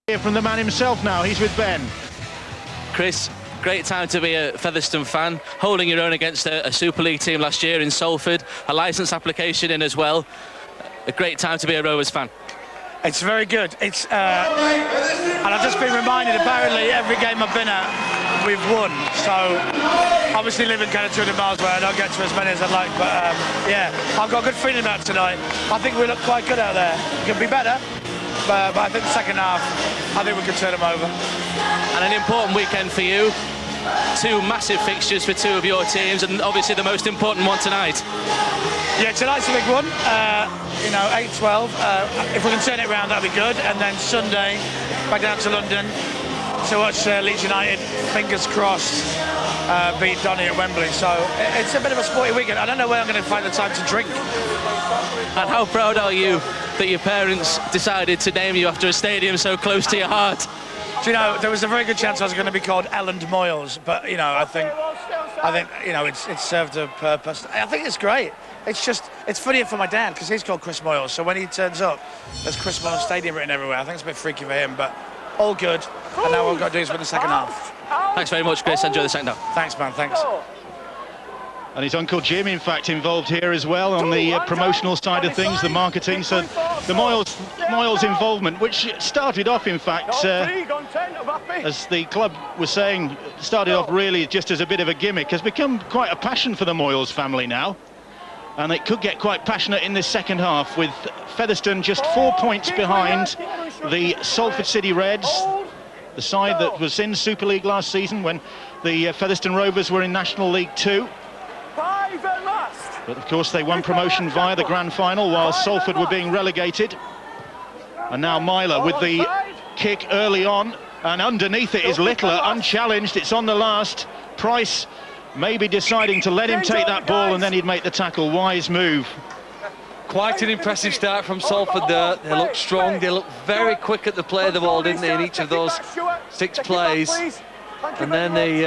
Hear from the man himself now. He's with Ben. Chris, great time to be a Featherstone fan, holding your own against a Super League team last year in Salford, a licence application in as well. A great time to be a Rovers fan. It's very good. It's and I've just been reminded, apparently every game I've been at, we've won. So obviously living kind of 200 miles away, I don't get to as many as I'd like, but yeah, I've got a good feeling about tonight. I think we look quite good out there. It could be better, but I think the second half, I think we can turn them over. And an important weekend for you. Two massive fixtures for two of your teams, and obviously the most important one tonight. Yeah, tonight's a big one. 8-12. If we can turn it around, that'll be good. And then Sunday, back down to London to watch Leeds United, fingers crossed, beat Donny at Wembley. So it's a bit of a sporty weekend. I don't know where I'm going to find the time to drink. And how proud are you that your parents decided to name you after a stadium so close to your heart? Do you know, there was a very good chance I was going to be called Elland Moyles, but I think it's served a purpose. I think it's great. It's funnier for my dad because he's called Chris Moyles, so when he turns up, there's Chris Moyles Stadium written everywhere. I think it's a bit freaky for him, but all good. And now all we've got to do is win the second half. Thanks very much, Chris. Enjoy the second half. Thanks, man. Thanks. And his Uncle Jim, in fact, involved here as well on the promotional side of things, the marketing. So the Moyles involvement, which started off, in fact, as the club was saying, started off really just as a bit of a gimmick, has become quite a passion for the Moyles family now. And it could get quite passionate in this second half, with Featherstone just 4 points behind the Salford City Reds, the side that was in Super League last season when the Featherstone Rovers were in National League 2. But of course they won promotion via the grand final while Salford were being relegated. And now Myler with the kick early on, and underneath it is Littler, unchallenged. It's on the last. Price maybe deciding to let him take that ball and then he'd make the tackle. Wise move. Quite an impressive start from Salford there. They look strong, they look very quick at the play of the ball, didn't they, in each of those 6 plays. And then they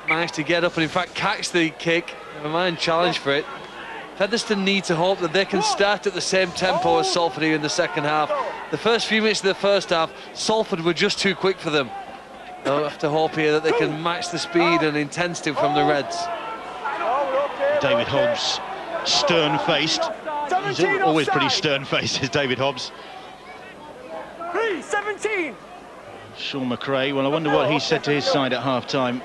managed to get up and in fact catch the kick. Never mind challenge for it. Featherstone need to hope that they can start at the same tempo as Salford here in the second half. The first few minutes of the first half, Salford were just too quick for them. They'll have to hope here that they can match the speed and intensity from the Reds. David Hobbs, stern-faced. He's always pretty stern-faced, is David Hobbs. 17. Sean McRae, well, I wonder what he said to his side at half-time.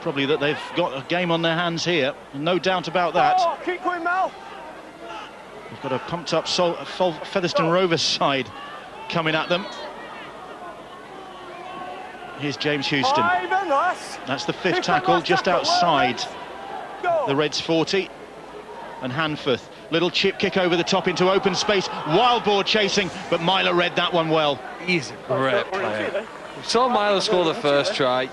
Probably that they've got a game on their hands here, no doubt about that. Keep going, Mel. We've got a pumped-up Featherstone Rovers side coming at them. Here's James Houston. That's the 5th tackle, just outside the Reds' 40. And Hanforth, little chip kick over the top into open space. Wild ball chasing, but Myler read that one well. He's a great player. We saw Myler score the first try.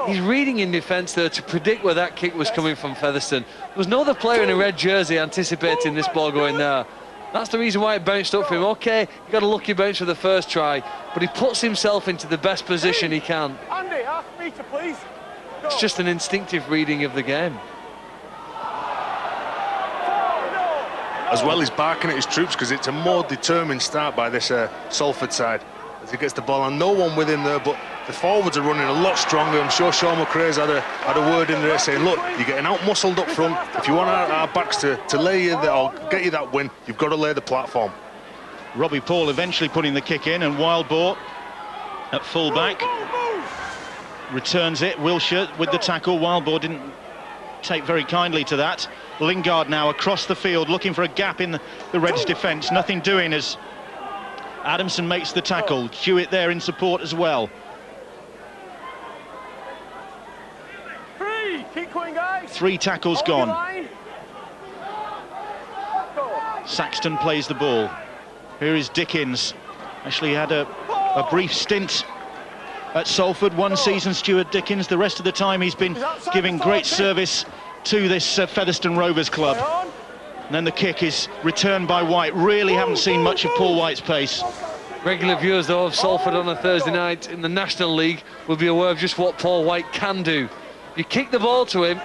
He's reading in defence there to predict where that kick was coming from Featherstone. There was no other player in a red jersey anticipating this ball going there. That's the reason why it bounced up for him. OK, he got a lucky bounce for the first try, but he puts himself into the best position he can. Andy, half metre, please. It's just an instinctive reading of the game. As well as barking at his troops, because it's a more determined start by this Salford side as he gets the ball, and no one with him there, but the forwards are running a lot stronger. I'm sure Sean McRae's had a word in there saying, look, you're getting out muscled up front. If you want our backs to lay you there or get you that win, you've got to lay the platform. Robbie Paul eventually putting the kick in, and Wildboar at full-back returns it. Wilshire with the tackle. Wildboar didn't take very kindly to that. Lingard now across the field looking for a gap in the Reds' defence. Nothing doing as Adamson makes the tackle. Hewitt there in support as well. Keep going, guys. 3 tackles gone. Saxton plays the ball. Here is Dickens. Actually had a brief stint at Salford, 1 season, Stuart Dickens. The rest of the time he's been giving great service to this Featherstone Rovers club. And then the kick is returned by White. Really haven't seen much of Paul White's pace. Regular viewers though of Salford on a Thursday night in the National League will be aware of just what Paul White can do. You kick the ball to him,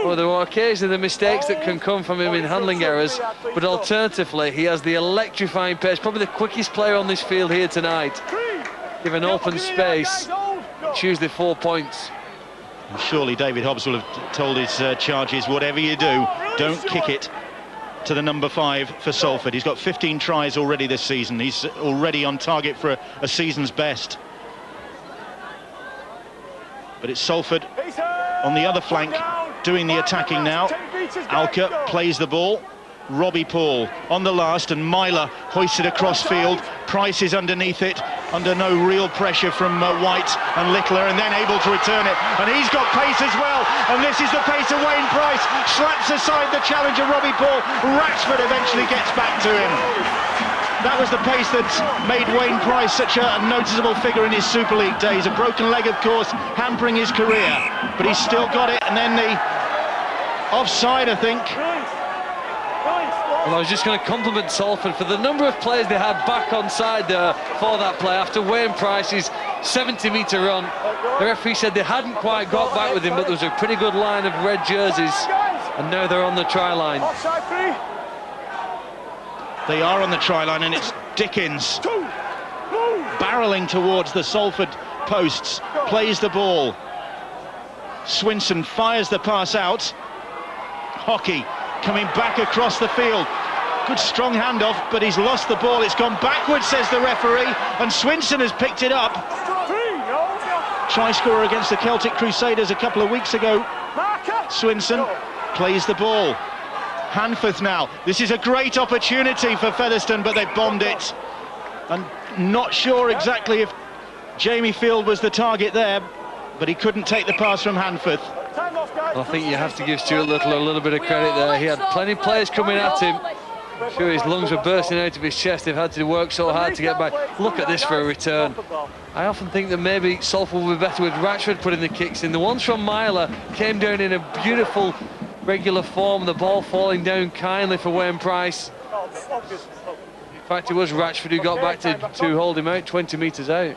or there are occasionally the mistakes that can come from him in handling errors, but alternatively he has the electrifying pace, probably the quickest player on this field here tonight. give an open space, choose the 4 points. And surely David Hobbs will have told his charges, whatever you do, don't kick it to the number 5 for Salford. He's got 15 tries already this season. He's already on target for a season's best. But it's Salford on the other flank doing the attacking now. Alka plays the ball. Robbie Paul on the last, and Myler hoisted across field. Price is underneath it, under no real pressure from White and Littler, and then able to return it. And he's got pace as well, and this is the pace of Wayne Price. Slaps aside the challenge of Robbie Paul. Ratchford eventually gets back to him. That was the pace that made Wayne Price such a noticeable figure in his Super League days. A broken leg, of course, hampering his career, but he's still got it. And then the offside, I think. Well, I was just going to compliment Salford for the number of players they had back on side there for that play after Wayne Price's 70-metre run. The referee said they hadn't quite got back with him, but there was a pretty good line of red jerseys, and now they're on the try line. They are on the try line, and it's Dickens barrelling towards the Salford posts, plays the ball. Swinson fires the pass out. Hockey coming back across the field. Good strong handoff, but he's lost the ball. It's gone backwards, says the referee, and Swinson has picked it up. Try scorer against the Celtic Crusaders a couple of weeks ago. Swinson plays the ball. Hanforth now. This is a great opportunity for Featherstone, but they bombed it. And not sure exactly if Jamie Field was the target there, but he couldn't take the pass from Hanforth. I think you have to give Stuart Little a little bit of credit there. He had plenty of players coming at him. I'm sure his lungs were bursting out of his chest. They've had to work so hard to get back. Look at this for a return. I often think that maybe Salford will be better with Ratchford putting the kicks in. The ones from Myler came down in a beautiful regular form, the ball falling down kindly for Wayne Price. In fact, it was Ratchford who got back to hold him out 20 metres out.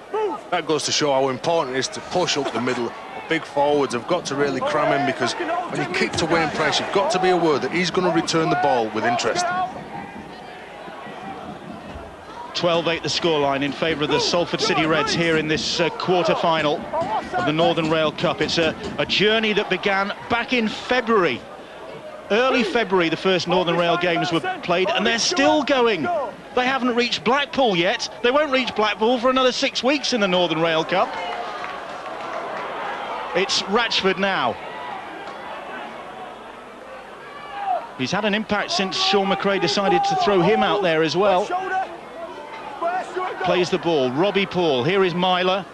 That goes to show how important it is to push up the middle. Big forwards have got to really cram in, because when you kick to Wayne Price, you've got to be aware that he's going to return the ball with interest. 12-8 the scoreline in favour of the Salford City Reds here in this quarter-final of the Northern Rail Cup. It's a journey that began back in February. Early February, the first Northern Rail games were played, and they're still going. They haven't reached Blackpool yet. They won't reach Blackpool for another 6 weeks in the Northern Rail Cup. It's Ratchford now. He's had an impact since Sean McRae decided to throw him out there as well. Plays the ball. Robbie Paul. Here is Myler.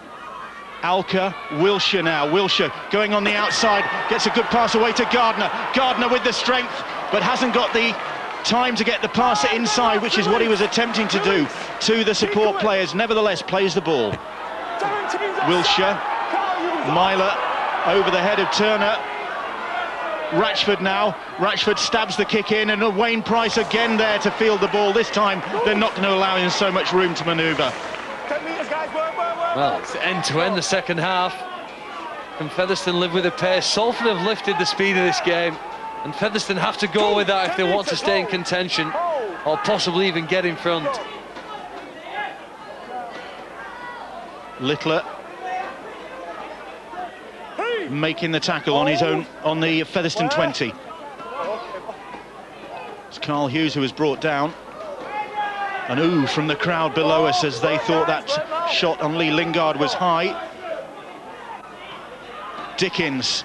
Alka. Wilshire now. Wilshire going on the outside. Gets a good pass away to Gardner. Gardner with the strength, but hasn't got the time to get the pass inside, which is what he was attempting to do to the support players. Nevertheless, plays the ball. Wilshire. Myler over the head of Turner. Ratchford now. Ratchford stabs the kick in, and Wayne Price again there to field the ball. This time they're not going to allow him so much room to manoeuvre. Well, it's end-to-end the second half. Can Featherstone live with the pace? Salford have lifted the speed of this game, and Featherstone have to go with that if they want to stay in contention, or possibly even get in front. Littler making the tackle on his own, on the Featherstone 20. It's Carl Hughes who was brought down. An ooh from the crowd below us as they thought that shot on Lee Lingard was high. Dickens.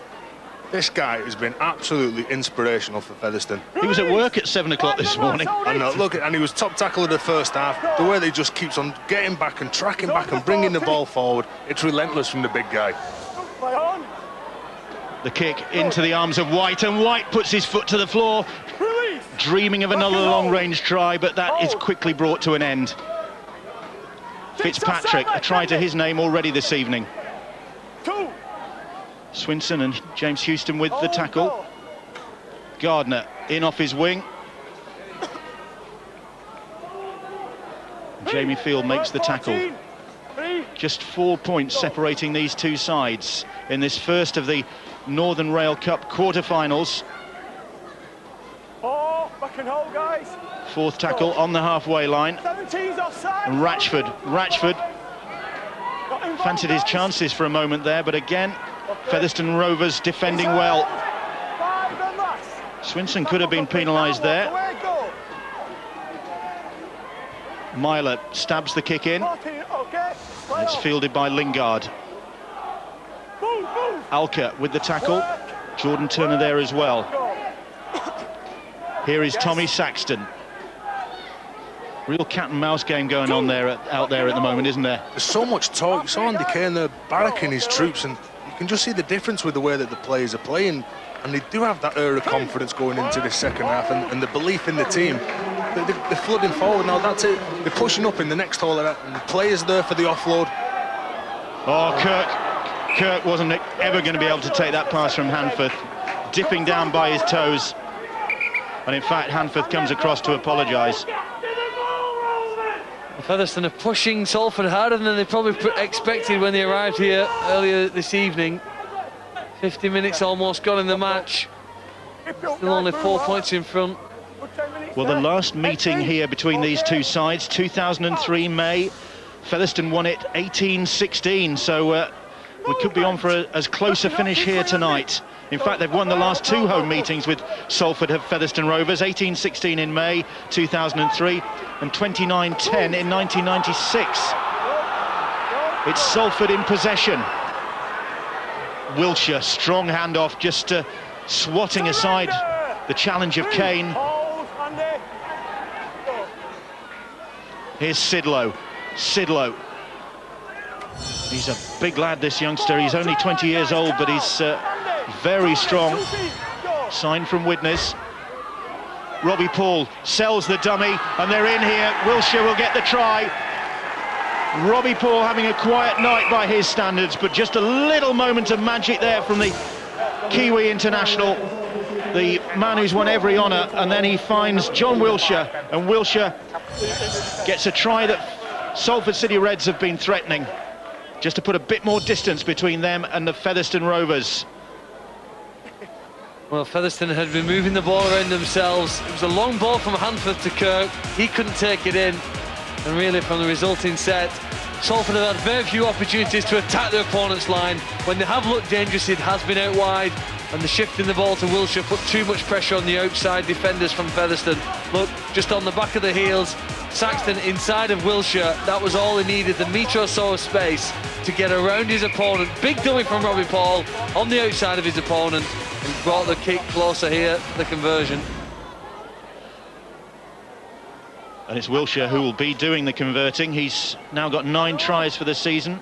This guy has been absolutely inspirational for Featherstone. He was at work at 7 o'clock this morning. I know, look, and he was top tackle of the first half. The way that he just keeps on getting back and tracking back and bringing the ball forward, it's relentless from the big guy. The kick into the arms of White, and White puts his foot to the floor, dreaming of another long-range try, but that is quickly brought to an end. Fitzpatrick, a try to his name already this evening. Swinson and James Houston with the tackle. Gardner in off his wing. Jamie Field makes the tackle. Just 4 points separating these two sides in this first of the Northern Rail Cup quarter-finals. Fourth tackle on the halfway line. And Ratchford fancied his chances for a moment there, but again, Featherstone Rovers defending well. Swinson could have been penalised there. Myler stabs the kick in. It's fielded by Lingard. Alka with the tackle. Jordan Turner there as well. Here is Tommy Saxton. Real cat and mouse game going on there out there at the moment, isn't there? There's so much talk. You saw Andy Kane there barracking his troops, and you can just see the difference with the way that the players are playing. And they do have that air of confidence going into this second half, and the belief in the team. They're flooding forward now. That's it. They're pushing up in the next hole, and the players there for the offload. Oh, Kirk wasn't ever going to be able to take that pass from Hanforth, dipping down by his toes. And in fact, Hanforth comes across to apologise. Featherstone are pushing Salford harder than they probably expected when they arrived here earlier this evening. 50 minutes almost gone in the match. Still only 4 points in front. Well, the last meeting here between these two sides, 2003 May, Featherstone won it 18-16, so we could be on for as close a finish here tonight. In fact, they've won the last two home meetings with Salford Featherstone Rovers, 18-16 in May 2003 and 29-10 in 1996. It's Salford in possession. Wilshire, strong handoff, just swatting aside the challenge of Kane. Here's Sidlow. He's a big lad, this youngster. He's only 20 years old, but he's very strong. Sign from Widnes. Robbie Paul sells the dummy, and they're in here. Wilshire will get the try. Robbie Paul having a quiet night by his standards, but just a little moment of magic there from the Kiwi international, the man who's won every honour, and then he finds John Wilshire, and Wilshire gets a try that Salford City Reds have been threatening, just to put a bit more distance between them and the Featherstone Rovers. Well, Featherstone had been moving the ball around themselves. It was a long ball from Hanforth to Kirk. He couldn't take it in, and really from the resulting set, Salford have had very few opportunities to attack their opponent's line. When they have looked dangerous, it has been out wide, and the shift in the ball to Wilshire put too much pressure on the outside defenders from Featherstone. Look, just on the back of the heels, Saxton inside of Wilshire, that was all he needed, the metre or so of space to get around his opponent. Big dummy from Robbie Paul on the outside of his opponent, and brought the kick closer here, the conversion. And it's Wilshire who will be doing the converting. He's now got 9 tries for the season.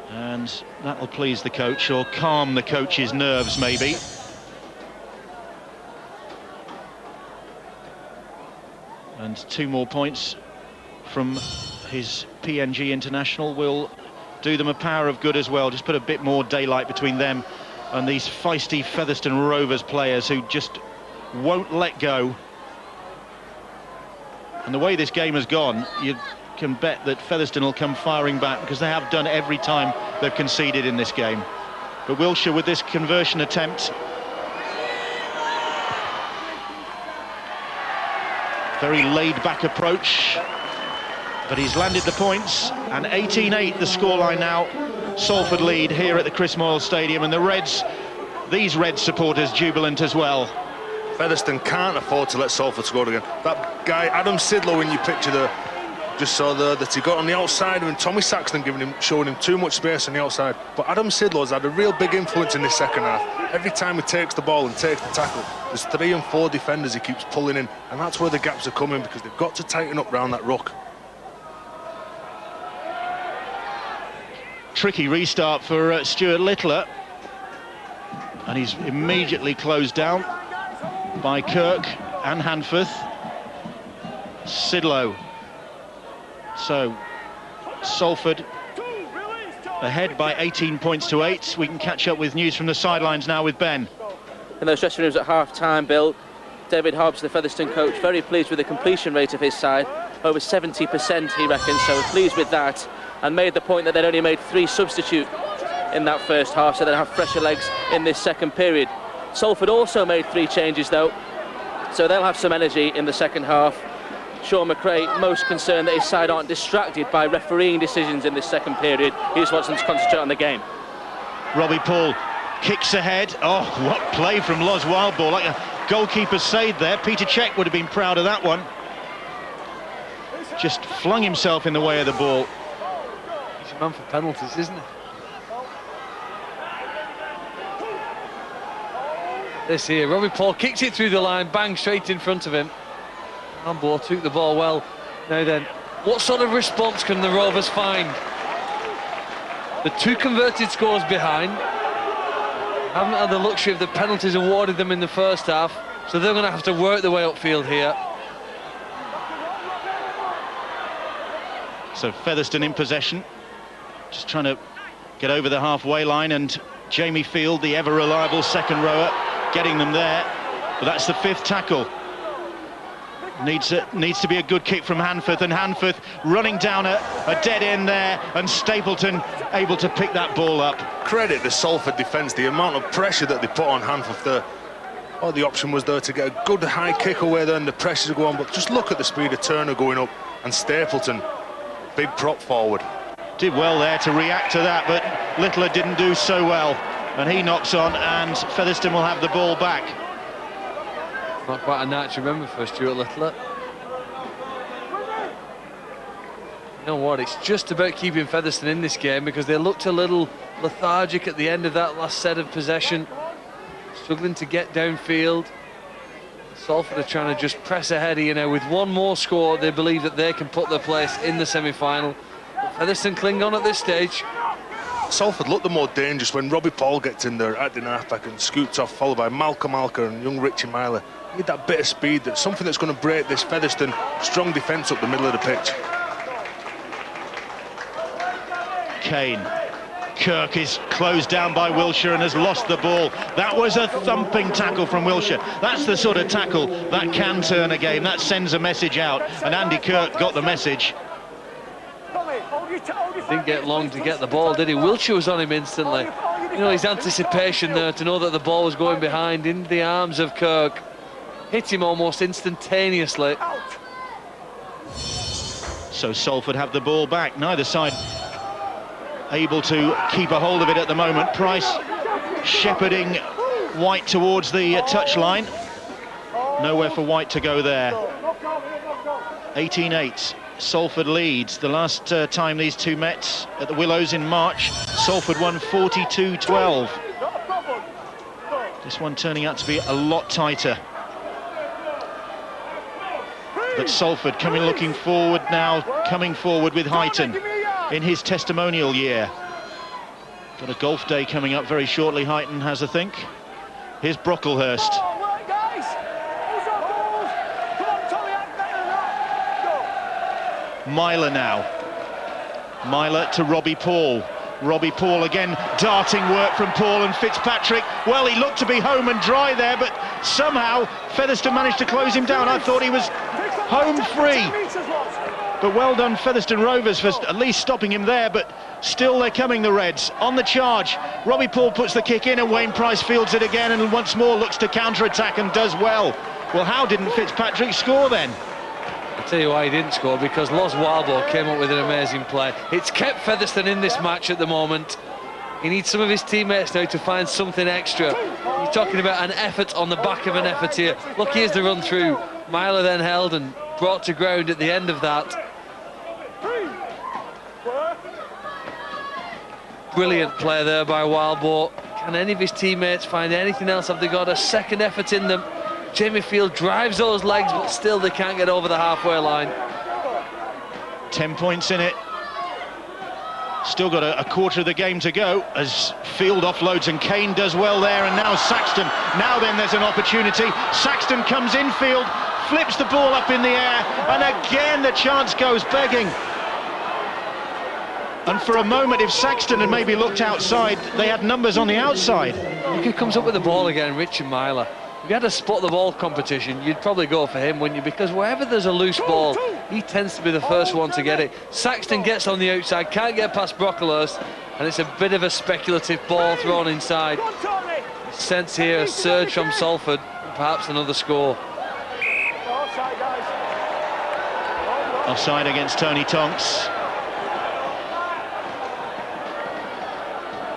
And that'll please the coach, or calm the coach's nerves, maybe. And 2 more points from his PNG international will do them a power of good as well. Just put a bit more daylight between them and these feisty Featherstone Rovers players who just won't let go. And the way this game has gone, you can bet that Featherstone will come firing back, because they have done every time they've conceded in this game. But Wilshire with this conversion attempt. Very laid-back approach, but he's landed the points, and 18-8 the scoreline now. Salford lead here at the Chris Moyle Stadium, and the Reds, these Reds supporters, jubilant as well. Featherstone can't afford to let Salford score again. That guy, Adam Sidlow, in your picture there, just saw there that he got on the outside, and Tommy Saxton showing him too much space on the outside. But Adam Sidlow's had a real big influence in this second half. Every time he takes the ball and takes the tackle, there's 3 and 4 defenders he keeps pulling in, and that's where the gaps are coming, because they've got to tighten up round that ruck. Tricky restart for Stuart Littler, and he's immediately closed down by Kirk and Hanforth. Sidlow. So Salford ahead by 18 points to 8. We can catch up with news from the sidelines now with Ben. In those dressing rooms at half-time, Bill, David Hobbs, the Featherstone coach, very pleased with the completion rate of his side. Over 70%, he reckons, so pleased with that, and made the point that they'd only made 3 substitutes in that first half, so they'll have fresher legs in this second period. Salford also made 3 changes, though, so they'll have some energy in the second half. Sean McRae most concerned that his side aren't distracted by refereeing decisions in this second period. He just wants them to concentrate on the game. Robbie Paul kicks ahead. Oh, what play from Los Wildball, like a goalkeeper's save there. Peter Cech would have been proud of that one. Just flung himself in the way of the ball. He's a man for penalties, isn't he? This here, Robbie Paul kicks it through the line, bang, straight in front of him. Wildball took the ball well. Now then, what sort of response can the Rovers find? The 2 converted scores behind. Haven't had the luxury of the penalties awarded them in the first half, so they're going to have to work their way upfield here. So Featherstone in possession, just trying to get over the halfway line, and Jamie Field, the ever reliable second rower, getting them there. But that's the 5th tackle. Needs to be a good kick from Hanforth, and Hanforth running down a dead end there, and Stapleton able to pick that ball up. Credit the Salford defence, the amount of pressure that they put on Hanforth there. Oh, the option was there to get a good high kick away there, and the pressure to go on, but just look at the speed of Turner going up, and Stapleton, big prop forward. Did well there to react to that, but Littler didn't do so well, and he knocks on, and Featherstone will have the ball back. Not quite a night to remember for Stuart Littler. You know what, it's just about keeping Featherstone in this game, because they looked a little lethargic at the end of that last set of possession, struggling to get downfield. Salford are trying to just press ahead here now. With one more score, they believe that they can put their place in the semi-final. Featherstone cling on at this stage. Salford looked the more dangerous when Robbie Paul gets in there, acting halfback, and scoots off, followed by Malcolm Alker and young Richie Myler. Need that bit of speed, that's something that's going to break this Featherstone strong defence up the middle of the pitch. Kane. Kirk is closed down by Wilshere and has lost the ball. That was a thumping tackle from Wilshere. That's the sort of tackle that can turn a game. That sends a message out, and Andy Kirk got the message. Didn't get long to get the ball, did he? Wilshere was on him instantly. You know, his anticipation there to know that the ball was going behind in the arms of Kirk. Hit him almost instantaneously. So Salford have the ball back. Neither side able to keep a hold of it at the moment. Price shepherding White towards the touchline. Nowhere for White to go there. 18-8. Salford leads. The last time these two met at the Willows in March, Salford won 42-12. This one turning out to be a lot tighter. But Salford looking forward now, coming forward with Heighton in his testimonial year. Got a golf day coming up very shortly, Heighton has, I think. Here's Brocklehurst. Myler now. Myler to Robbie Paul. Robbie Paul again, darting work from Paul and Fitzpatrick. Well, he looked to be home and dry there, but somehow Featherstone managed to close him down. I thought he was home free. But well done Featherstone Rovers for at least stopping him there, but still they're coming, the Reds. On the charge, Robbie Paul puts the kick in and Wayne Price fields it again and once more looks to counter-attack and does well. Well, how didn't Fitzpatrick score then? I'll tell you why he didn't score, because Los Wildball came up with an amazing play. It's kept Featherstone in this match at the moment. He needs some of his teammates now to find something extra. You're talking about an effort on the back of an effort here. Look, here's the run through. Myler then held and brought to ground at the end of that. Brilliant play there by Wildball. Can any of his teammates find anything else? Have they got a second effort in them? Jamie Field drives those legs, but still they can't get over the halfway line. 10 points in it. Still got a quarter of the game to go as Field offloads and Kane does well there, and now Saxton. Now then there's an opportunity. Saxton comes infield, flips the ball up in the air, and again the chance goes begging. And for a moment, if Saxton had maybe looked outside, they had numbers on the outside. Look who comes up with the ball again, Richard Myler. If you had a spot the ball competition, you'd probably go for him, wouldn't you? Because wherever there's a loose ball, he tends to be the first one to get it. Saxton gets on the outside, can't get past Brocklehurst, and it's a bit of a speculative ball thrown inside. Sense here a surge from Salford, and perhaps another score. Offside against Tony Tonks.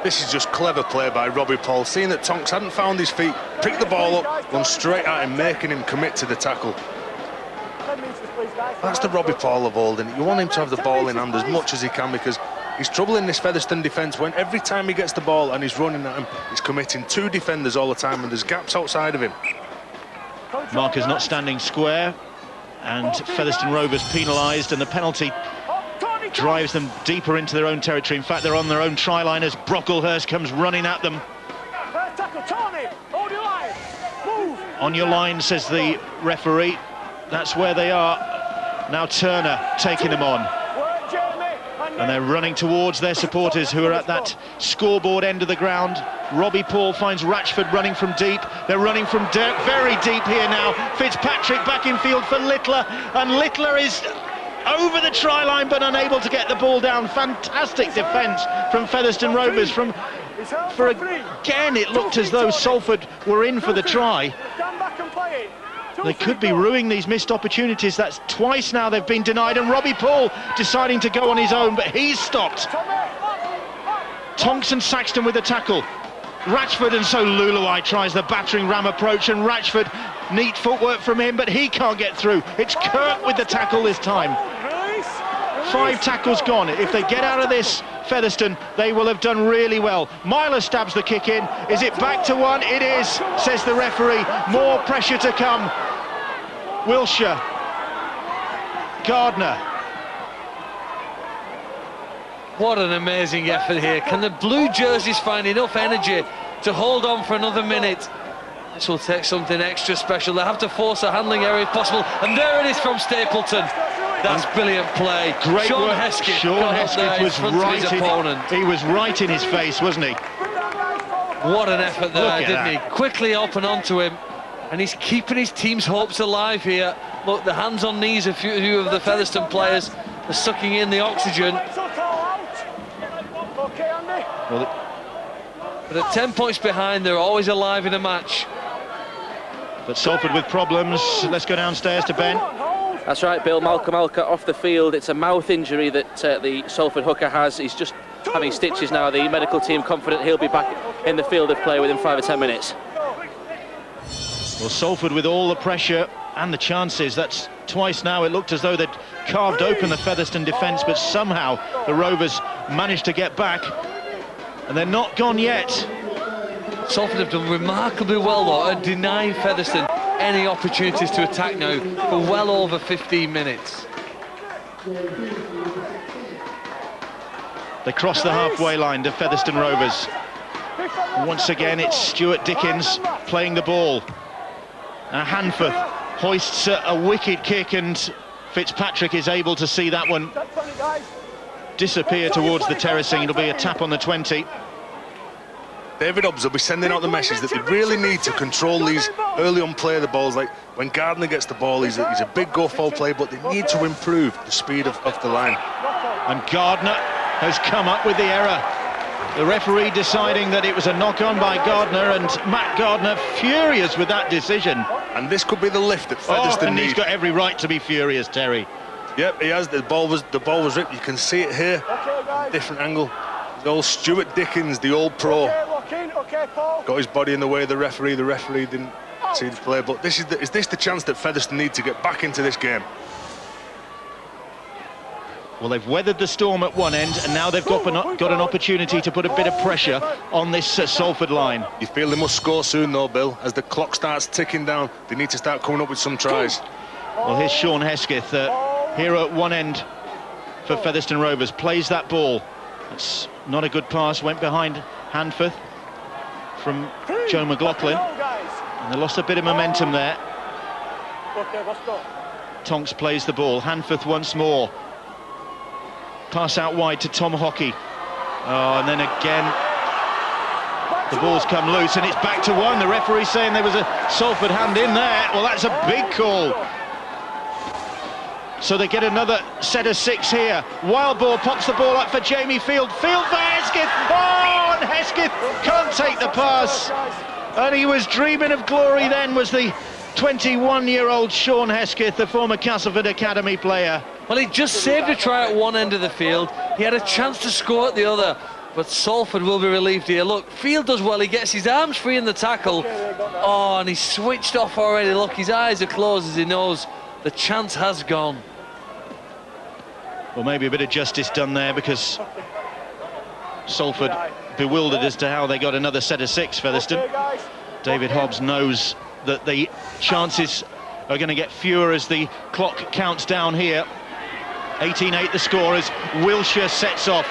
This is just clever play by Robbie Paul, seeing that Tonks hadn't found his feet, picked the ball up, gone straight at him, making him commit to the tackle. That's the Robbie Paul of old, and you want him to have the ball in hand as much as he can, because he's troubling this Featherstone defence when every time he gets the ball and he's running at him, he's committing 2 defenders all the time, and there's gaps outside of him. Marker's not standing square, and Featherstone Rovers penalised, and the penalty drives them deeper into their own territory. In fact, they're on their own try line as Brocklehurst comes running at them. On your line, says the referee. That's where they are. Now Turner taking them on. And they're running towards their supporters who are at that scoreboard end of the ground. Robbie Paul finds Ratchford running from deep. They're running from very deep here now. Fitzpatrick back in field for Littler, and Littler is over the try line but unable to get the ball down. Fantastic defence from Featherstone Rovers. Again, it looked as though Salford were in for the try. They could be ruining these missed opportunities. That's twice now they've been denied, and Robbie Paul deciding to go on his own, but he's stopped. Tonks and Saxton with the tackle. Ratchford, and so Luluai tries the battering ram approach, and Ratchford, neat footwork from him, but he can't get through. It's Kirk with the tackle this time. 5 tackles gone. If they get out of this, Featherstone, they will have done really well. Myler stabs the kick in. Is it back to 1? It is, says the referee. More pressure to come. Wilshire. Gardner. What an amazing effort here. Can the blue jerseys find enough energy to hold on for another minute? This will take something extra special. They have to force a handling error if possible, and there it is from Stapleton. That's brilliant play. Great Sean work. Hesketh. Sean Hesketh was right his opponent. He was right in his face, wasn't he? What an effort there, didn't that. he? Quickly up and onto him, and he's keeping his team's hopes alive here. Look, the hands on knees of a few of the Featherstone players are sucking in the oxygen. But at 10 points behind, they're always alive in a match. But Salford with problems. Let's go downstairs to Ben. That's right, Bill. Malcolm Alcott off the field. It's a mouth injury that the Salford hooker has. He's just having stitches now. The medical team confident he'll be back in the field of play within 5 or 10 minutes. Well, Salford with all the pressure and the chances. That's twice now. It looked as though they'd carved open the Featherstone defence, but somehow the Rovers managed to get back. And they're not gone yet. Salford have done remarkably well, though, at denying Featherstone any opportunities to attack now for well over 15 minutes. They cross the halfway line to Featherstone Rovers. Once again, it's Stuart Dickens playing the ball. Now Hanforth hoists a wicked kick, and Fitzpatrick is able to see that one disappear towards the terracing. It'll be a tap on the 20. David Hobbs will be sending out the message that they really need to control these early on play of the balls. Like when Gardner gets the ball, he's a big go-forward player, but they need to improve the speed of the line. And Gardner has come up with the error. The referee deciding that it was a knock-on by Gardner, and Matt Gardner furious with that decision. And this could be the lift that Featherstone and he's need. got every right to be furious, Terry. Yep, he has. The ball was ripped. You can see it here. Different angle. The old Stuart Dickens, the old pro, got his body in the way of the referee. The referee didn't see the play. But is this the chance that Featherstone need to get back into this game? Well, they've weathered the storm at one end, and now they've got an opportunity to put a bit of pressure on this Salford line. You feel they must score soon, though, Bill. As the clock starts ticking down, they need to start coming up with some tries. Well, here's Sean Hesketh, hero at one end for Featherstone Rovers, plays that ball. That's not a good pass, went behind Hanforth from Joe McLaughlin, and they lost a bit of momentum there. Tonks plays the ball, Hanforth once more. Pass out wide to Tom Hockey. Oh, and then again, the ball's come loose, and it's back to 1. The referee saying there was a Salford hand in there. Well, that's a big call. So they get another set of 6 here. Wild ball pops the ball up for Jamie Field. Field for Hesketh. Oh, and Hesketh can't take the pass. And he was dreaming of glory then, was the 21-year-old Sean Hesketh, the former Castleford Academy player. Well, he just saved a try at one end of the field. He had a chance to score at the other, but Salford will be relieved here. Look, Field does well. He gets his arms free in the tackle. Oh, and he's switched off already. Look, his eyes are closed as he knows the chance has gone. Well, maybe a bit of justice done there, because Salford bewildered as to how they got another set of 6, Featherstone. David Hobbs knows that the chances are going to get fewer as the clock counts down here. 18-8 the score as Wilshire sets off,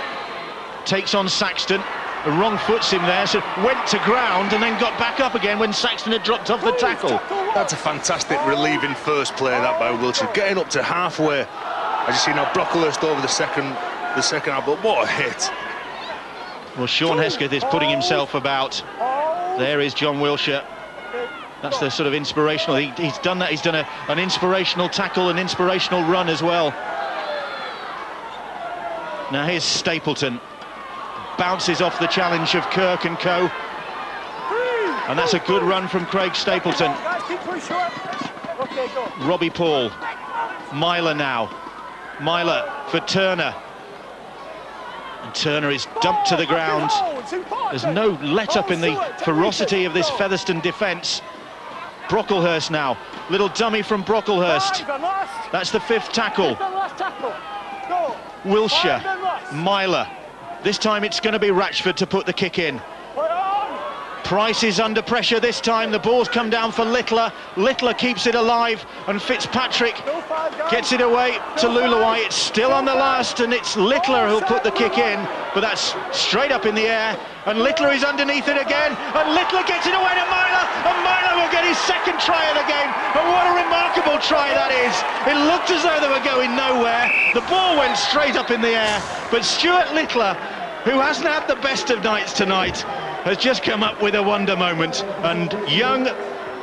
takes on Saxton. The wrong foots him there, so went to ground and then got back up again when Saxton had dropped off the tackle. That's a fantastic relieving first play, that by Wilshire, getting up to halfway. As you see now, Brocklehurst over the second half, but what a hit. Well, Sean Hesketh is putting himself about. There is John Wilshire. That's the sort of inspirational. He's done that. He's done an inspirational tackle, an inspirational run as well. Now here's Stapleton. Bounces off the challenge of Kirk and co. And that's a good run from Craig Stapleton. Robbie Paul. Myler now. Myler for Turner. And Turner is dumped to the ground. There's no let-up in the ferocity of this Featherstone defence. Brocklehurst now. Little dummy from Brocklehurst. That's the 5th tackle. Wilshire. Myler. This time it's going to be Ratchford to put the kick in. Price is under pressure this time. The ball's come down for Littler. Littler keeps it alive, and Fitzpatrick gets it away to Luluai. It's still on the last, and it's Littler who'll put the kick in, but that's straight up in the air, and Littler is underneath it again, and Littler gets it away to Myler, and Myler will get his 2nd try of the game. And what a remarkable try that is. It looked as though they were going nowhere. The ball went straight up in the air, but Stuart Littler, who hasn't had the best of nights tonight, has just come up with a wonder moment. And young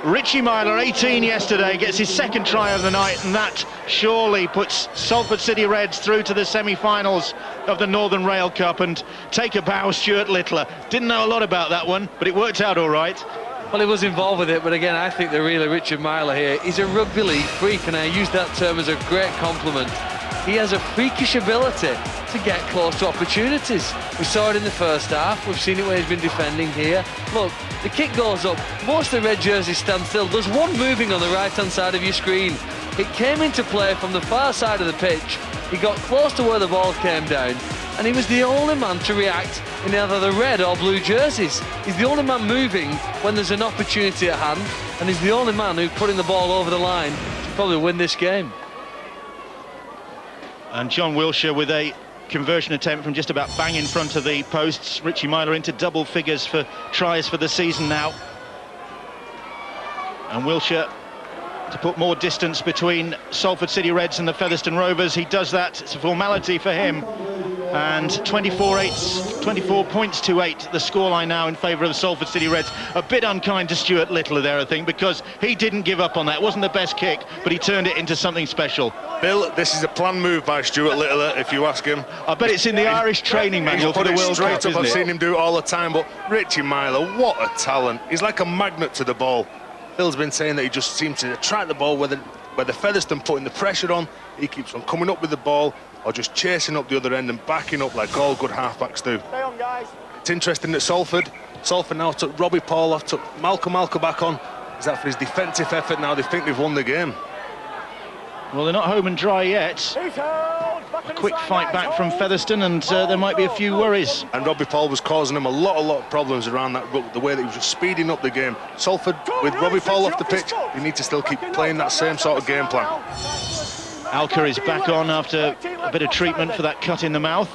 Richie Myler, 18 yesterday, gets his 2nd try of the night, and that surely puts Salford City Reds through to the semi-finals of the Northern Rail Cup. And take a bow, Stuart Littler. Didn't know a lot about that one, but it worked out all right. Well, he was involved with it, but again, I think the really Richard Myler here, he's a rugby league freak, and I use that term as a great compliment. He has a freakish ability to get close to opportunities. We saw it in the first half. We've seen it when he's been defending here. Look, the kick goes up. Most of the red jerseys stand still. There's one moving on the right-hand side of your screen. It came into play from the far side of the pitch. He got close to where the ball came down, and he was the only man to react in either the red or blue jerseys. He's the only man moving when there's an opportunity at hand, and he's the only man who's putting the ball over the line to probably win this game. And John Wilshire with a conversion attempt from just about bang in front of the posts. Richie Myler into double figures for tries for the season now. And Wilshire to put more distance between Salford City Reds and the Featherstone Rovers. He does that. It's a formality for him. And 24 points to 8, the scoreline now in favour of the Salford City Reds. A bit unkind to Stuart Littler there, I think, because he didn't give up on that. It wasn't the best kick, but he turned it into something special. Bill, this is a planned move by Stuart Littler, if you ask him. I bet it's in the Irish training manual for the World Cup, isn't it? I've seen him do it all the time, but Richie Myler, what a talent. He's like a magnet to the ball. Bill's been saying that he just seems to attract the ball where the Featherstone putting the pressure on. He keeps on coming up with the ball or just chasing up the other end and backing up like all good halfbacks do. Stay on, guys. It's interesting that Salford now took Robbie Paul off, took Malcolm back on. Is that for his defensive effort now? They think they've won the game. Well, they're not home and dry yet. A quick fight back from Featherstone, and there might be a few worries. And Robbie Paul was causing them a lot of problems around that ruck, the way that he was just speeding up the game. Salford, with Robbie Paul off the pitch, you need to still keep playing that same sort of game plan. Alker is back on after a bit of treatment for that cut in the mouth.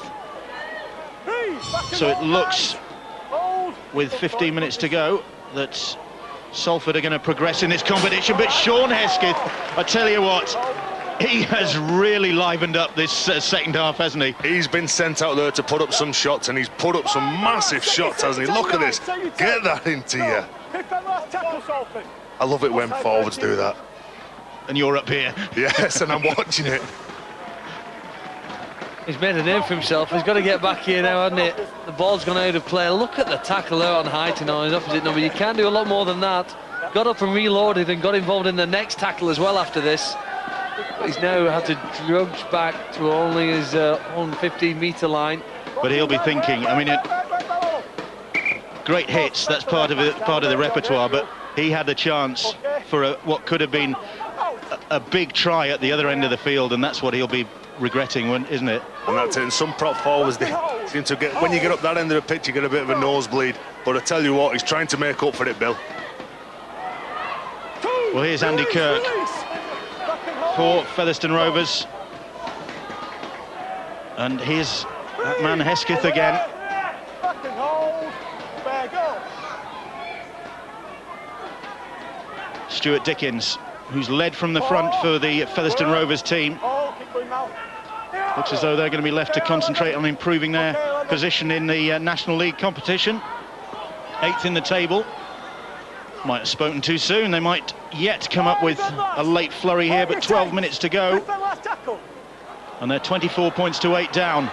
So it looks, with 15 minutes to go, that Salford are going to progress in this competition. But Sean Hesketh, I tell you what, he has really livened up this second half, hasn't he? He's been sent out there to put up some shots, and he's put up some massive shots, hasn't he? Look at this. Get that into you. I love it when forwards do that. And you're up here. Yes, and I'm watching it. He's made a name for himself. He's got to get back here now, hasn't it? The ball's gone out of play. Look at the tackle there on Heighton on his opposite number. You can't do a lot more than that. Got up and reloaded and got involved in the next tackle as well after this. but he's now had to drudge back to only his own 15-metre line. But he'll be thinking, I mean, great hits, that's part of the repertoire, but he had the chance for what could have been a big try at the other end of the field, and that's what he'll be regretting, isn't it? And that's it. And some prop forwards, they seem to get, when you get up that end of the pitch, you get a bit of a nosebleed. But I tell you what, he's trying to make up for it, Bill. Well, here's Andy Kirk for Featherstone Rovers. And here's that man Hesketh again. Stuart Dickens, who's led from the front for the Featherstone Rovers team. Looks as though they're going to be left to concentrate on improving their position in the National League competition. 8th in the table. Might have spoken too soon. They might yet come up with a late flurry here, but 12 minutes to go. And they're 24 points to 8 down.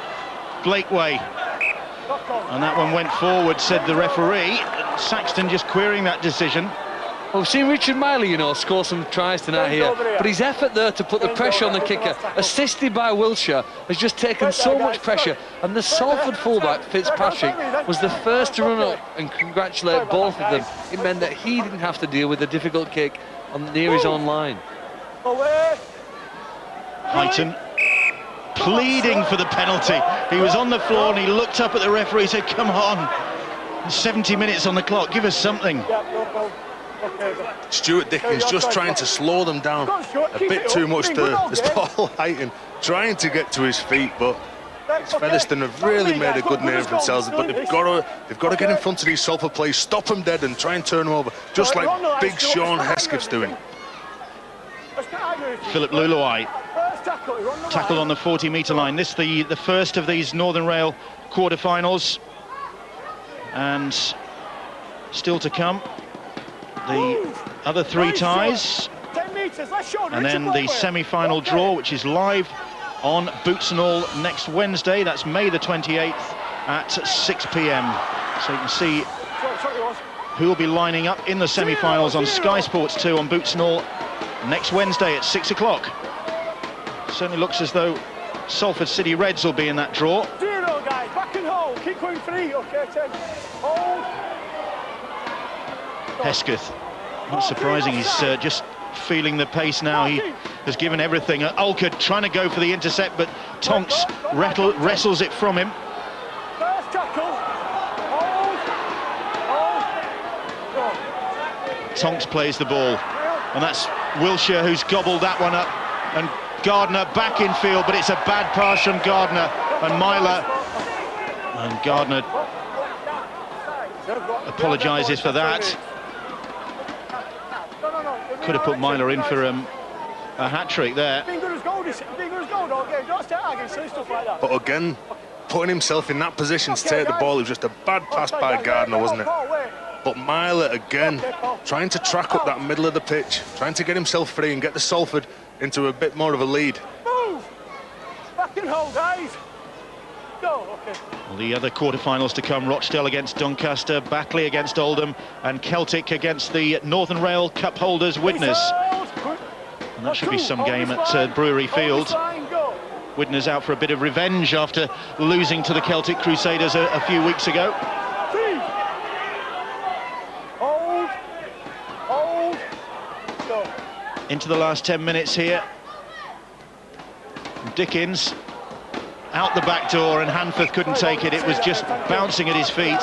Blakeway. And that one went forward, said the referee. Saxton just querying that decision. Well, we've seen Richard Miley, you know, score some tries tonight here, but his effort there to put the pressure on the kicker, assisted by Wilshere, has just taken so much pressure. And the Salford fullback, Fitzpatrick, was the first to run up and congratulate both of them. It meant that he didn't have to deal with a difficult kick near his own line. Highton pleading for the penalty. He was on the floor and he looked up at the referee and said, come on, 70 minutes on the clock, give us something. Stuart Dickens just trying to slow them down a bit too much. There's Paul Highton trying to get to his feet, but Featherstone have really made a good name for themselves. But they've got to get in front of these Salford players, stop them dead and try and turn them over, just like big Sean Hesketh's doing. Philip Luluai, tackle on the 40-metre line. This the first of these Northern Rail quarter-finals, and still to come the other 3 ties, and then the semi-final draw, which is live on Boots and All next Wednesday. That's May the 28th at 6 p.m. So you can see who will be lining up in the semi-finals on Sky Sports 2 on Boots and All next Wednesday at 6 o'clock. Certainly looks as though Salford City Reds will be in that draw. 0 guys, back and hold, keep going free, okay, 10, hold. Hesketh, not surprising, he's just feeling the pace now. He has given everything. Alcott trying to go for the intercept, but Tonks wrestles it from him. First tackle, hold. Tonks plays the ball, and that's Wilshere who's gobbled that one up, and Gardner back in field, but it's a bad pass from Gardner, and Myler, and Gardner apologises for that. Could have put Myler in for a hat-trick there. But again, putting himself in that position to take the ball, it was just a bad pass by Gardner, wasn't it? But Myler again, trying to track up that middle of the pitch, trying to get himself free and get the Salford into a bit more of a lead. Move! Back and hold, guys. Go, okay. The other quarter-finals to come: Rochdale against Doncaster, Batley against Oldham, and Celtic against the Northern Rail Cup holders Widnes. And that should be some game at Brewery Field. Widnes out for a bit of revenge after losing to the Celtic Crusaders a few weeks ago. Hold, go. Into the last 10 minutes here. Dickens out the back door, and Hanforth couldn't take it. It was just bouncing at his feet.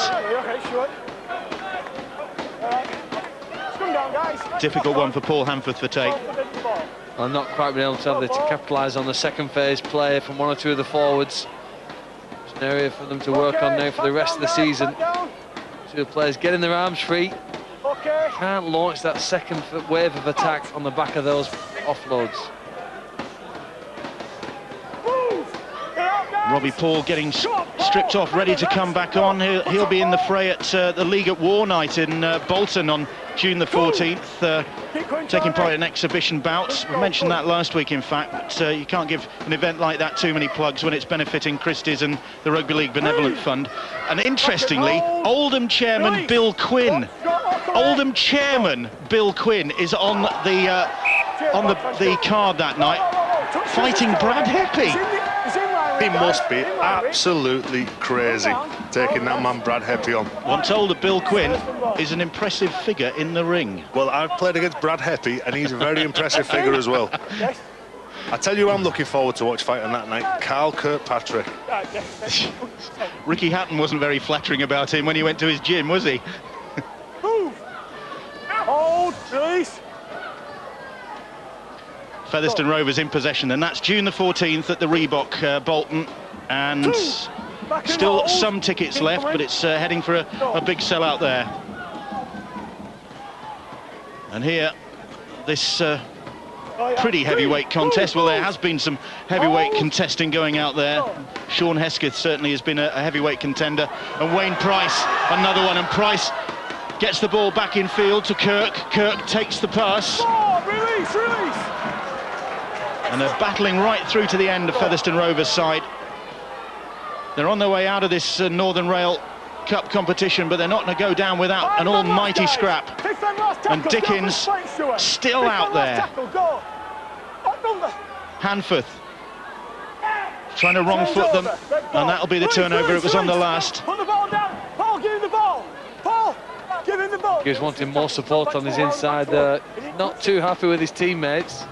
Difficult one for Paul Hanforth to take. Well, not quite been able to capitalise on the second phase play from one or two of the forwards. It's an area for them to work on now for the rest of the season. Two of the players getting their arms free. Can't launch that second wave of attack on the back of those offloads. Robbie Paul getting stripped off, ready to come back on. He'll be in the fray at the League at War night in Bolton on June the 14th, taking part in an exhibition bout. We mentioned that last week, in fact, but you can't give an event like that too many plugs when it's benefiting Christie's and the Rugby League Benevolent Fund. And interestingly, Oldham chairman Bill Quinn is on the card that night. fighting Brad Heppy. He must be absolutely crazy taking that man Brad Heppy on. I'm told that Bill Quinn is an impressive figure in the ring. Well, I've played against Brad Heppy, and he's a very impressive figure as well. I tell you, I'm looking forward to watch fighting that night. Carl Kirkpatrick. Ricky Hatton wasn't very flattering about him when he went to his gym, was he? Move. Hold, release. Featherstone Rovers in possession, and that's June the 14th at the Reebok Bolton, and still some tickets left, but it's heading for a big sellout there. And here, this pretty heavyweight contest. Well, there has been some heavyweight contesting going out there. Sean Hesketh certainly has been a heavyweight contender, and Wayne Price, another one, and Price gets the ball back in field to Kirk. Kirk takes the pass. Release. And they're battling right through to the end of Featherstone Rovers' side. They're on their way out of this Northern Rail Cup competition, but they're not going to go down without an almighty scrap. And Dickens still out there. Hanforth trying to wrong foot them, and that'll be the turnover. It was on the last. Put the ball down. Paul, give him the ball. Paul, give him the ball. He was wanting more support on his inside there. Not too happy with his teammates.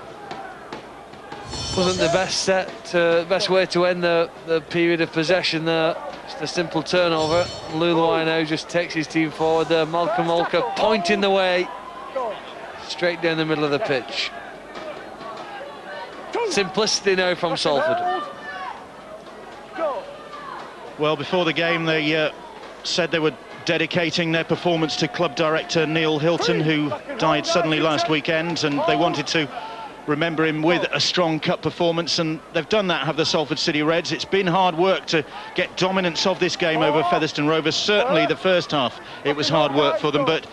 Wasn't the best way to end the period of possession there. Just a simple turnover. Luluai now just takes his team forward there. Malcolm Olker pointing the way straight down the middle of the pitch. Simplicity now from Salford. Well, before the game they said they were dedicating their performance to club director Neil Hilton, who died suddenly last weekend, and they wanted to remember him with a strong cup performance, and they've done that, have the Salford City Reds. It's been hard work to get dominance of this game over Featherstone Rovers. Certainly the first half it was hard work for them, but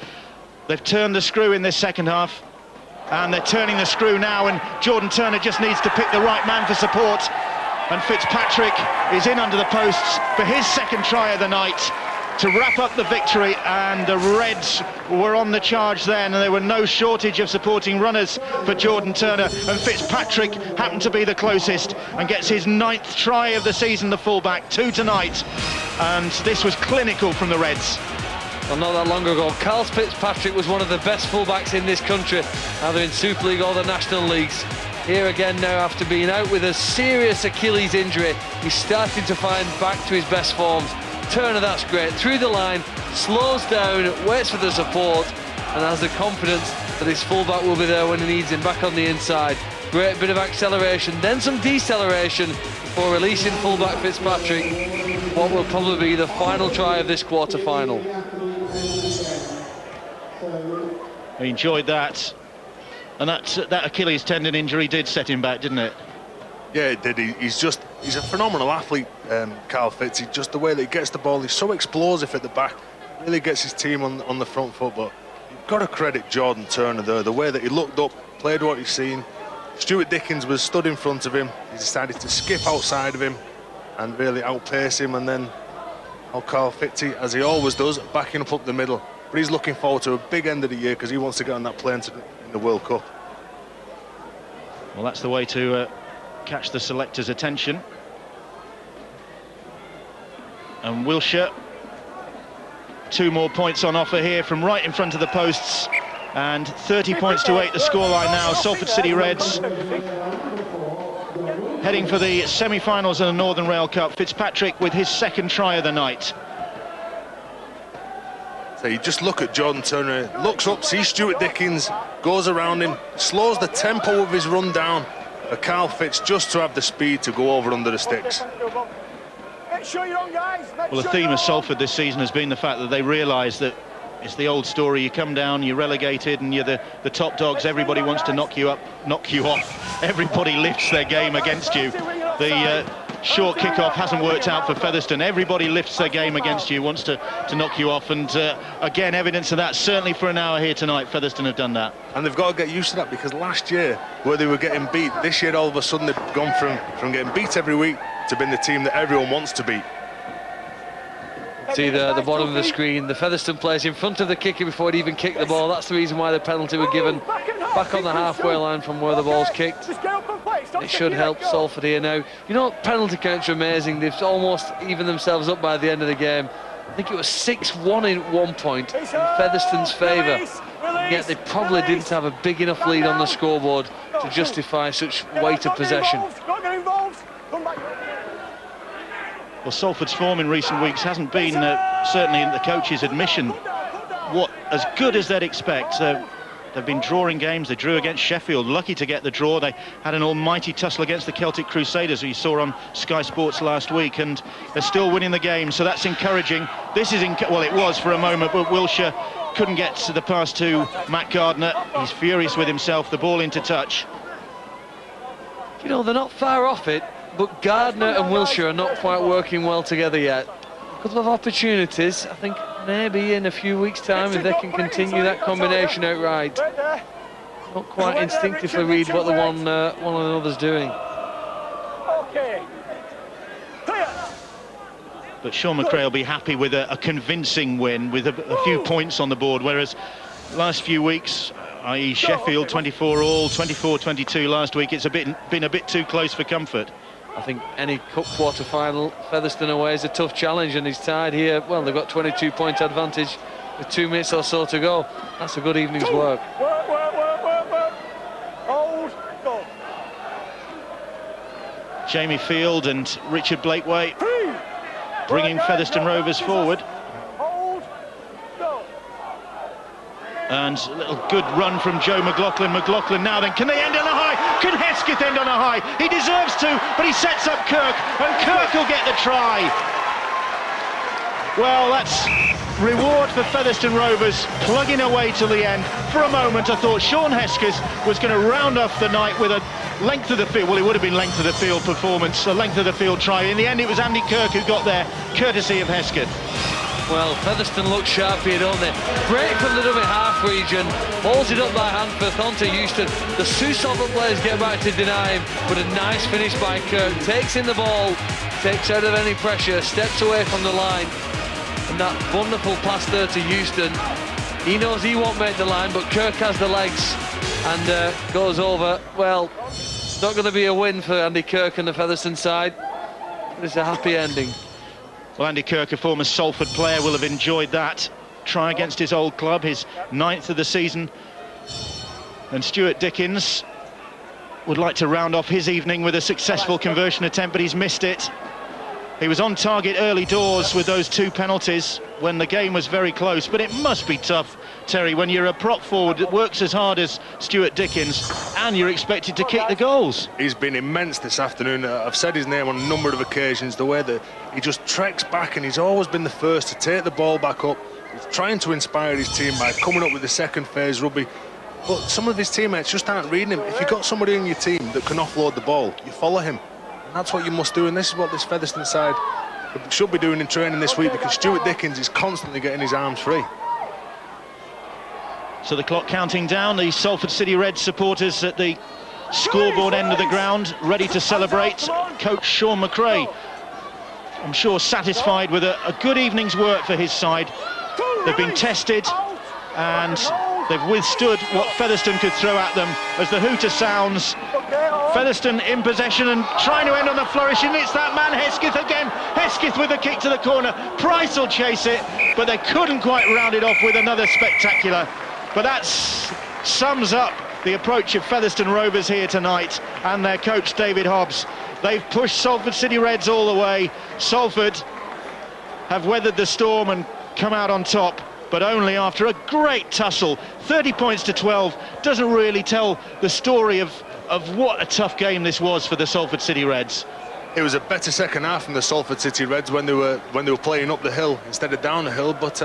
they've turned the screw in this second half, and they're turning the screw now, and Jordan Turner just needs to pick the right man for support, and Fitzpatrick is in under the posts for his second try of the night to wrap up the victory, and the Reds were on the charge then, and there were no shortage of supporting runners for Jordan Turner, and Fitzpatrick happened to be the closest and gets his 9th try of the season, the fullback, 2 tonight, and this was clinical from the Reds. Well, not that long ago, Carl Fitzpatrick was one of the best fullbacks in this country, either in Super League or the National Leagues. Here again now, after being out with a serious Achilles injury, he's starting to find back to his best forms. Turner, that's great, through the line, slows down, waits for the support, and has the confidence that his fullback will be there when he needs him, back on the inside. Great bit of acceleration, then some deceleration before releasing fullback Fitzpatrick, what will probably be the final try of this quarter-final. He enjoyed that, and that Achilles tendon injury did set him back, didn't it? Yeah, it did. He's a phenomenal athlete, Carl Fitz. Just the way that he gets the ball, he's so explosive at the back, really gets his team on the front foot. But you've got to credit Jordan Turner there, the way that he looked up, played what he's seen. Stuart Dickens was stood in front of him. He decided to skip outside of him and really outpace him, and then Carl Fitzy, as he always does, backing up the middle. But he's looking forward to a big end of the year because he wants to get on that plane in the World Cup. Well, that's the way to catch the selector's attention. And Wilshire, 2 more points on offer here from right in front of the posts, and 30 points to 8 the scoreline now. Salford City Reds heading for the semi-finals of the Northern Rail Cup. Fitzpatrick with his 2nd try of the night. So you just look at Jordan Turner, looks up, sees Stuart Dickens, goes around him, slows the tempo of his run down. Carl Fitz just to have the speed to go over under the sticks. Well, the theme of Salford this season has been the fact that they realise that it's the old story. You come down, you're relegated, and you're the top dogs. Everybody wants to knock you off. Everybody lifts their game against you. The short kick-off hasn't worked out for Featherstone. Everybody lifts their game against you, wants to knock you off, and again, evidence of that, certainly for an hour here tonight. Featherstone have done that. And they've got to get used to that, because last year, where they were getting beat, this year all of a sudden they've gone from getting beat every week to being the team that everyone wants to beat. See the bottom of the screen, the Featherstone players in front of the kicker before he even kicked the ball. That's the reason why the penalty was given back on the halfway line from where the ball's kicked. Just get up and place. It should help Salford here now. You know, penalty counts are amazing. They've almost evened themselves up by the end of the game. I think it was 6-1 at one point in Featherstone's favour. Yet they probably didn't have a big enough lead on the scoreboard to justify such weight of possession. Well, Salford's form in recent weeks hasn't been, certainly in the coach's admission, as good as they'd expect. They've been drawing games. They drew against Sheffield, lucky to get the draw. They had an almighty tussle against the Celtic Crusaders, who you saw on Sky Sports last week, and they're still winning the game, so that's encouraging. This is, well, it was for a moment, but Wilshire couldn't get to the pass to Matt Gardner. He's furious with himself, the ball into touch. You know, they're not far off it, but Gardner and Wilshire are not quite working well together yet. A couple of opportunities, I think maybe in a few weeks' time, if they can continue that combination outright. Not quite instinctively read what the one another's doing. But Sean McRae will be happy with a convincing win with a few points on the board, whereas last few weeks, i.e. Sheffield 24 all, 24-22 last week, it's been a bit too close for comfort. I think any cup quarter-final, Featherstone away is a tough challenge, and he's tied here. Well, they've got 22-point advantage with 2 minutes or so to go. That's a good evening's work. Hold, go. Jamie Field and Richard Blakeway bringing Featherstone Rovers forward. Hold, go. And a little good run from Joe McLaughlin. McLaughlin now then, can they end on a high? Can Hesketh end on a high? He deserves to, but he sets up Kirk, and Kirk will get the try. Well, that's reward for Featherstone Rovers, plugging away till the end. For a moment, I thought Sean Hesketh was going to round off the night with a length of the field, well, it would have been length of the field performance, a length of the field try. In the end, it was Andy Kirk who got there, courtesy of Hesketh. Well, Featherstone look sharp here, don't they? Break from the dummy half region, holds it up by Hanforth onto Houston. The two Salford players get back to deny him, but a nice finish by Kirk. Takes in the ball, takes out of any pressure, steps away from the line. And that wonderful pass there to Houston. He knows he won't make the line, but Kirk has the legs and goes over. Well, it's not going to be a win for Andy Kirk and the Featherstone side, but it's a happy ending. Well, Andy Kirk, a former Salford player, will have enjoyed that try against his old club, his 9th of the season. And Stuart Dickens would like to round off his evening with a successful conversion attempt, but he's missed it. He was on target early doors with those 2 penalties when the game was very close, but it must be tough, Terry, when you're a prop forward that works as hard as Stuart Dickens and you're expected to kick the goals. He's been immense this afternoon. I've said his name on a number of occasions, the way that he just treks back, and he's always been the first to take the ball back up. He's trying to inspire his team by coming up with the second phase rugby, but some of his teammates just aren't reading him. If you've got somebody in your team that can offload the ball, you follow him. And that's what you must do, and this is what this Featherstone side should be doing in training this week, because Stuart Dickens is constantly getting his arms free. So the clock counting down, the Salford City Reds supporters at the scoreboard end of the ground, ready to celebrate. Coach Sean McRae, I'm sure, satisfied with a good evening's work for his side. They've been tested and they've withstood what Featherstone could throw at them as the hooter sounds. Featherstone in possession and trying to end on the flourish, and it's that man Hesketh again. Hesketh with a kick to the corner. Price will chase it, but they couldn't quite round it off with another spectacular. But that sums up the approach of Featherstone Rovers here tonight and their coach David Hobbs. They've pushed Salford City Reds all the way. Salford have weathered the storm and come out on top, but only after a great tussle. 30 points to 12 doesn't really tell the story of what a tough game this was for the Salford City Reds. It was a better second half from the Salford City Reds when they were playing up the hill instead of down the hill, but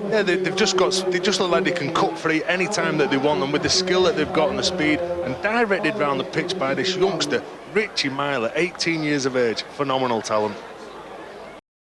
yeah, they just look like they can cut free any time that they want them with the skill that they've got and the speed, and directed round the pitch by this youngster Richie Myler, 18 years of age. Phenomenal talent.